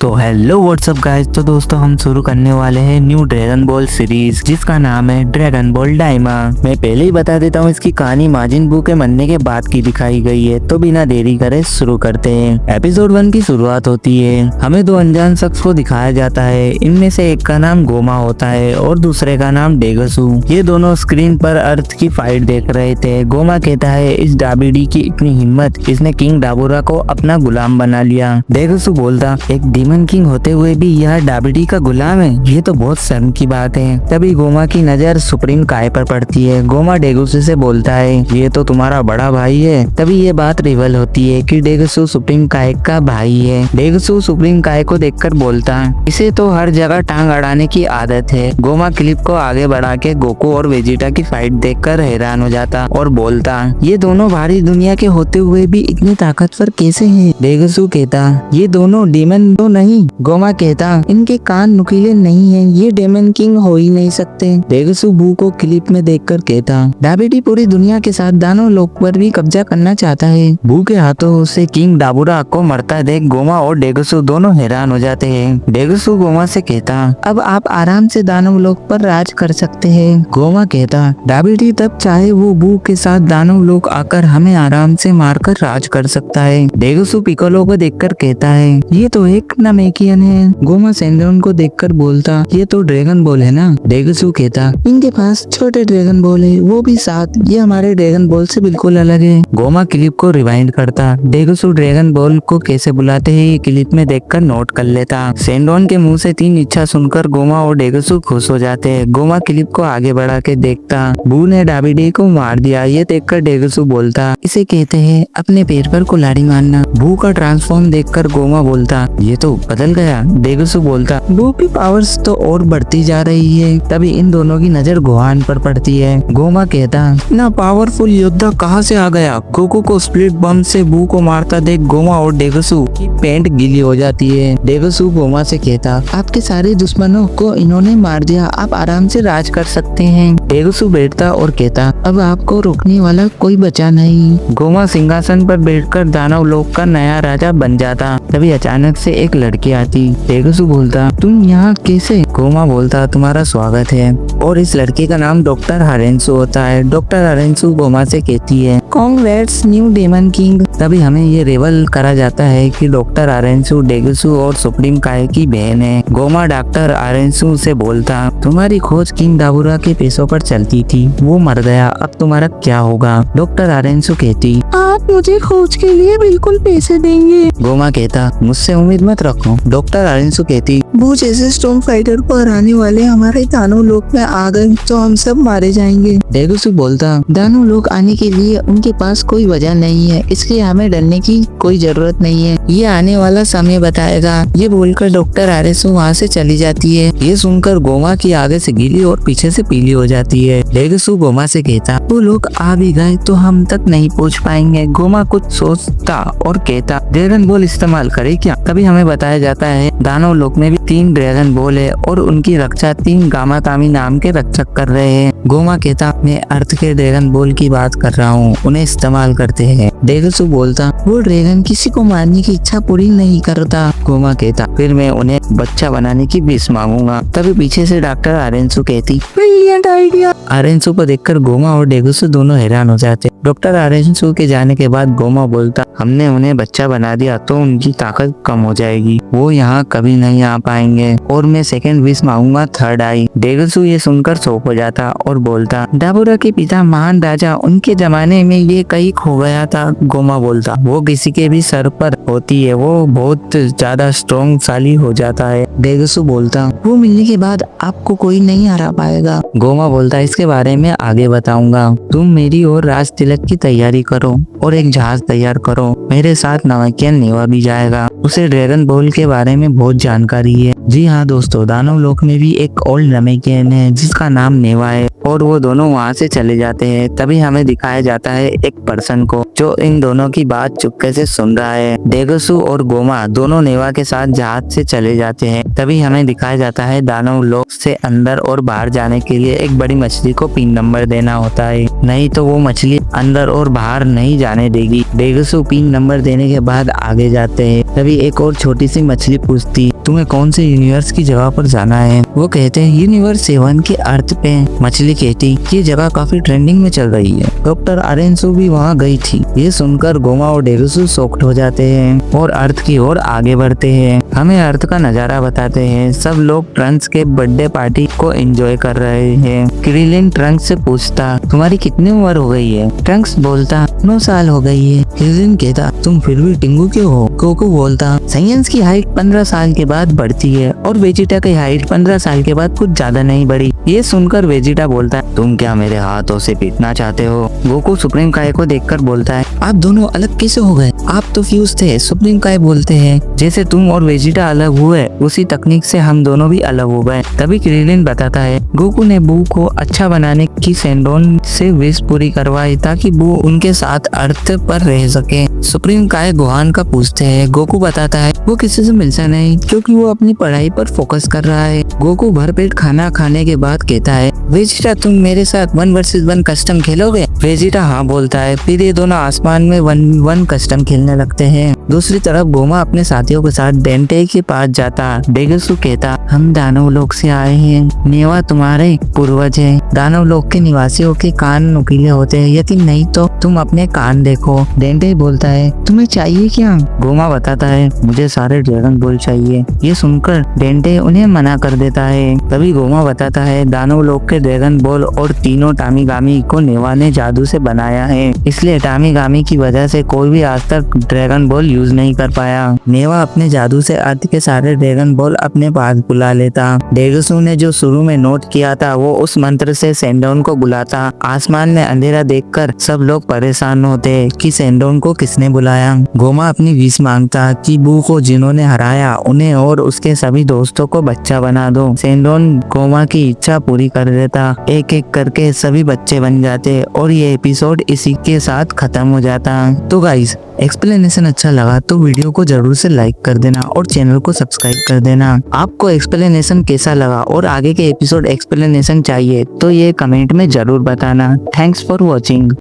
तो hello what's up guys. तो दोस्तों हम शुरू करने वाले हैं न्यू ड्रैगन बॉल सीरीज जिसका नाम है ड्रैगन बॉल डायमा। मैं पहले ही बता देता हूँ इसकी कहानी माजिन बू के मरने के बाद की दिखाई गई है। तो बिना देरी करे शुरू करते हैं। एपिसोड 1 की शुरुआत होती है। हमें दो अनजान शख्स को दिखाया जाता है। इनमें से एक का नाम गोमा होता है और दूसरे का नाम डेगसू। ये दोनों स्क्रीन पर अर्थ की फाइट देख रहे थे। गोमा कहता है इस डाबिडी की इतनी हिम्मत, इसने किंग डाबोरा को अपना गुलाम बना लिया। डेगसू बोलता एक डीमन किंग होते हुए भी यह डाबिडी का गुलाम है, ये तो बहुत शर्म की बात है। तभी गोमा की नजर सुप्रीम काय पर पड़ती है। गोमा डेगसू से बोलता है ये तो तुम्हारा बड़ा भाई है। तभी ये बात रिवल होती है कि डेगसू सुप्रीम काय का भाई है। डेगसू सुप्रीम काय को देखकर बोलता इसे तो हर जगह टांग अड़ाने की आदत है। गोमा क्लिप को आगे बढ़ा के गोकू और वेजिटा की फाइट देखकर हैरान हो जाता और बोलता ये दोनों भारी दुनिया के होते हुए भी इतने ताकतवर कैसे हैं? डेगसू कहता ये दोनों डीमन तो नहीं। गोमा कहता इनके कान नुकीले नहीं हैं, ये डेमन किंग हो ही नहीं सकते। डेगसू बू को क्लिप में देखकर कहता डाबिडी पूरी दुनिया के साथ दानव लोक पर भी कब्जा करना चाहता है। बू के हाथों से किंग डाबुरा को मरता देख गोमा और डेगसू दोनों हैरान हो जाते हैं। डेगसू गोमा से कहता अब आप आराम से दानव लोक पर राज कर सकते हैं। गोमा कहता डाबिडी तब चाहे वो बू के साथ दानव लोक आकर हमें आराम से मारकर राज कर सकता है। डेगसू पिकोलो को देखकर कहता है ये तो एक नामेकियन है। गोमा सेंडोन को देखकर बोलता ये तो ड्रैगन बॉल है ना। डेगसू कहता इनके पास छोटे ड्रैगन बॉल है, वो भी 7, ये हमारे ड्रैगन बॉल से बिल्कुल अलग है। गोमा क्लिप को रिवाइंड करता डेगसू ड्रैगन बॉल को कैसे बुलाते हैं ये क्लिप में देखकर नोट कर लेता। सेंडोन के मुंह से 3 इच्छा सुनकर गोमा और डेगसू खुश हो जाते हैं। गोमा क्लिप को आगे बढ़ा के देखता बू ने डाबिडी को मार दिया। ये देखकर डेगसू बोलता इसे कहते हैं अपने पैर पर कुल्हाड़ी मारना। बू का ट्रांसफॉर्म देखकर गोमा बोलता ये तो बदल गया। डेगसू बोलता बू की पावर्स तो और बढ़ती जा रही है। तभी इन दोनों की नजर गोहान पर पड़ती है। गोमा कहता ना पावरफुल योद्धा कहाँ से आ गया। गोकू को स्प्लिट बम से बू को मारता देख गोमा और डेगसू की पैंट गीली हो जाती है। डेगसू गोमा से कहता आपके सारे दुश्मनों को इन्होंने मार दिया, आप आराम से राज कर सकते हैं। डेगसू बैठता और कहता अब आपको रोकने वाला कोई बचा नहीं। गोमा सिंहासन पर बैठकर दानव लोक का नया राजा बन जाता। तभी अचानक से एक लड़की आती। डेगसू बोलता तुम यहाँ कैसे? गोमा बोलता तुम्हारा स्वागत है। और इस लड़के का नाम डॉक्टर हरेंसू होता है। डॉक्टर हरेंसू गोमा से कहती है कांग्रेट्स न्यू डेमन किंग। तभी हमें ये रिवल करा जाता है कि डॉक्टर हरेंसू डेगसू और सुप्रीम काय की बहन है। गोमा डॉक्टर हरेंसू से बोलता तुम्हारी खोज किंग डाबुरा के पैसों पर चलती थी, वो मर गया, अब तुम्हारा क्या होगा? डॉक्टर हरेंसू कहती आप मुझे खोज के लिए बिल्कुल पैसे देंगे। गोमा कहता मुझसे उम्मीद मत रखो। डॉक्टर हरेंसू कहती वो जैसे स्टॉर्म फाइटर को हराने वाले हमारे दानव लोक में आ गए तो हम सब मारे जाएंगे। डेगसू बोलता दानव लोक आने के लिए उनके पास कोई वजह नहीं है, इसलिए हमें डरने की कोई जरूरत नहीं है, ये आने वाला समय बताएगा। ये बोलकर डॉक्टर हरेंसू वहाँ से चली जाती है। ये सुनकर गोमा की आगे से गीली और पीछे से पीली हो जाती है। डेगसू गोमा से कहता वो लोग आ भी गए तो हम तक नहीं पहुँच पाएंगे। गोमा कुछ सोचता और कहता ड्रैगन बॉल इस्तेमाल करे क्या? तभी हमें बताया जाता है दानव लोक में भी 3 ड्रैगन बॉल है और उनकी रक्षा 3 गामा कामी नाम के रक्षक कर रहे हैं। गोमा कहता मैं अर्थ के ड्रैगन बॉल की बात कर रहा हूँ, उन्हें इस्तेमाल करते हैं। डेगसू बोलता वो ड्रैगन किसी को मारने की इच्छा पूरी नहीं करता। गोमा कहता फिर मैं उन्हें बच्चा बनाने की विश मांगूंगा। तभी पीछे से डॉक्टर हरेंसू कहती ब्रिलियंट आइडिया। हरेंसू को देखकर गोमा और डेगसू दोनों हैरान हो जाते। डॉक्टर हरेंसू के जाने के बाद गोमा बोलता हमने उन्हें बच्चा बना दिया तो उनकी ताकत कम हो जाएगी, वो यहाँ कभी नहीं आ पाएंगे और मैं सेकंड विश मांगूंगा 3rd आई। डेगसू ये सुनकर चौंक हो जाता और बोलता डाबुरा के पिता महान राजा, उनके जमाने में ये कहीं खो गया था। गोमा बोलता वो किसी के भी सर पर होती है, वो बहुत ज्यादा स्ट्रॉन्गशाली हो जाता है। डेगसू बोलता वो मिलने के बाद आपको कोई नहीं हरा पाएगा। गोमा बोलता इसके बारे में आगे बताऊंगा, तुम मेरी और राज तिलक की तैयारी करो और एक जहाज तैयार करो, मेरे साथ नामेकियन नेवा भी जाएगा, उसे ड्रैगन बॉल के बारे में बहुत जानकारी है। जी हाँ दोस्तों, दानव लोक में भी एक ओल्ड नामेकियन है जिसका नाम नेवा है और वो दोनों वहाँ से चले जाते हैं। तभी हमें दिखाया जाता है एक पर्सन को जो इन दोनों की बात चुपके से सुन रहा है। डेगसू और गोमा दोनों नेवा के साथ जहाज से चले जाते हैं। तभी हमें दिखाया जाता है दानव लोक से अंदर और बाहर जाने के लिए एक बड़ी मछली को पिन नंबर देना होता है, नहीं तो वो मछली अंदर और बाहर नहीं जाने देगी। डेगसू पिन नंबर देने के बाद आगे जाते हैं। तभी एक और छोटी सी मछली पूछती, तुम्हें कौन से यूनिवर्स की जगह पर जाना है? वो कहते हैं यूनिवर्स 7 के अर्थ पे। मछली कहती, ये जगह काफी ट्रेंडिंग में चल रही है, डॉक्टर अरेंसो भी वहाँ गई थी। ये सुनकर गोमा और डेगसू शॉक्ड हो जाते हैं और अर्थ की ओर आगे बढ़ते हैं। हमें अर्थ का नजारा बताते हैं। सब लोग ट्रंक्स के बर्थडे पार्टी को एंजॉय कर रहे हैं। क्रिलिन ट्रंक्स से पूछता, तुम्हारी कितनी उम्र हो गई है? ट्रंक्स बोलता, 9 साल हो गई है। क्रिलिन कहता, तुम फिर भी टिंगू क्यों हो? कोको बोलता, साइंस की हाइट 15 साल के बाद बढ़ती है और वेजिटा की हाइट 15 साल के बाद कुछ ज्यादा नहीं बढ़ी। ये सुनकर वेजिटा बोलता है, तुम क्या मेरे हाथों से पीटना चाहते हो? गोकू सुप्रीम काय को देखकर बोलता है, आप दोनों अलग कैसे हो गए? आप तो फ्यूज थे। सुप्रीम काय बोलते हैं, जैसे तुम और वेजिटा अलग हुए उसी तकनीक से हम दोनों भी अलग हो गए। तभी क्रिलिन बताता है, गोकू ने बू को अच्छा बनाने की सेंडोन से विश पूरी करवाई ताकि बू उनके साथ अर्थ पर रह सके। सुप्रीम काय गोहान का पूछते हैं। गोकू बताता है, वो किसी से मिलता नहीं क्योंकि वो अपनी पढ़ाई पर फोकस कर रहा है। गोकू भरपेट खाना खाने के बाद कहता है, वेजिटा तुम मेरे साथ 1 वर्सेस 1 कस्टम खेलोगे? वेजिटा हाँ बोलता है। फिर ये दोनों आसमान में 1v1 कस्टम खेलने लगते हैं। दूसरी तरफ गोमा अपने साथियों के साथ डेंटे के पास जाता। डेगसू कहता, हम दानव लोक से आए हैं। नेवा तुम्हारे पूर्वज है। दानव लोक के निवासियों के कान नुकीले होते हैं, यकीन नहीं तो तुम अपने कान देखो। डेंटे बोलता है, तुम्हें चाहिए क्या? गोमा बताता है, मुझे सारे ड्रैगन बॉल चाहिए। ये सुनकर डेंटे उन्हें मना कर देता है। तभी गोमा बताता है, दानव लोक के ड्रैगन बॉल और तीनों टामीगामी को नेवा ने जादू से बनाया है, इसलिए टामीगामी की वजह से कोई भी आज तक ड्रैगन बॉल यूज नहीं कर पाया। नेवा अपने जादू से अर्थ के सारे ड्रैगन बॉल अपने पास बुला लेता। डेगसू ने जो शुरू में नोट किया था वो उस मंत्र से सेंडोन को बुलाता। आसमान में अंधेरा देखकर सब लोग परेशान होते कि सेंडोन को किसने बुलाया। गोमा अपनी विश मांगता कि बू को जिन्होंने हराया उन्हें और उसके सभी दोस्तों को बच्चा बना दो। सेंडोन गोमा की इच्छा पूरी कर देता। एक एक करके सभी बच्चे बन जाते और ये एपिसोड इसी के साथ खत्म हो जाता। तो गाइस, एक्सप्लेनेशन अच्छा लगा तो वीडियो को जरूर से लाइक कर देना और चैनल को सब्सक्राइब कर देना। आपको एक्सप्लेनेशन कैसा लगा और आगे के एपिसोड एक्सप्लेनेशन चाहिए तो ये कमेंट में जरूर बताना। Thanks for watching.